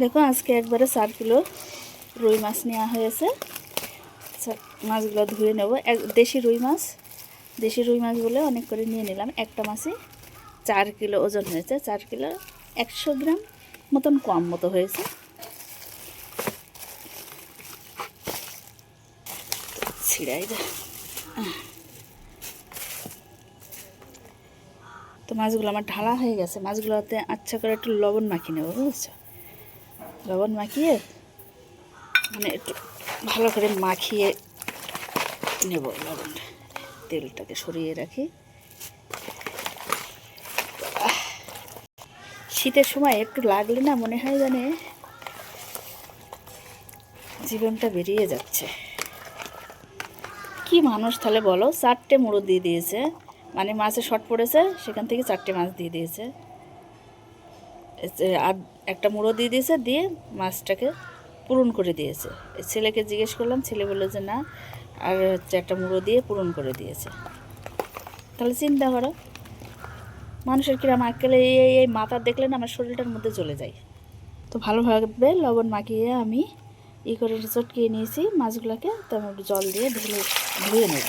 দেখো আজকে একবারে 4 কিলো রুই মাছ নেওয়া হয়েছে। মাছগুলো ধুয়ে নেব। দেশি রুই মাছ বলে অনেক করে নিয়ে নিলাম। একটা মাছই 4 কিলো ওজন হয়েছে। 4 কিলো 100 গ্রাম মতন কম মতো হয়েছে। ছিড়াই দে। তো মাছগুলো আমার ঢালা হয়ে গেছে। মাছগুলোতে আচ্ছা করে একটু লবণ মাখিয়ে নেবো, বুঝছো? লবণ মাখিয়ে মানে একটু ভালো করে মাখিয়ে নেব লবণটা। তেলটাকে সরিয়ে রাখি। শীতের সময় একটু লাগলে না মনে হয় জানে জীবনটা বেরিয়ে যাচ্ছে। কি মানুষ তাহলে বলো, 4টে মুড়ো দিয়ে দিয়েছে, মানে মাছে শর্ট পড়েছে সেখান থেকে 4টে মাছ দিয়ে দিয়েছে। আর একটা মুড়ো দিয়ে দিয়েছে, দিয়ে মাছটাকে পূরণ করে দিয়েছে। ছেলেকে জিজ্ঞেস করলাম, ছেলে বললো যে না, আর হচ্ছে একটা মুড়ো দিয়ে পূরণ করে দিয়েছে। তাহলে চিন্তা করো মানুষের কিরম আজকাল এই মাথা দেখলে না আমার শরীরটার মধ্যে চলে যায়। তো ভালোভাবে লবণ মাখিয়ে আমি করে চটকিয়ে নিয়েছি মাছগুলোকে। তো আমি জল দিয়ে ধুয়ে নেব।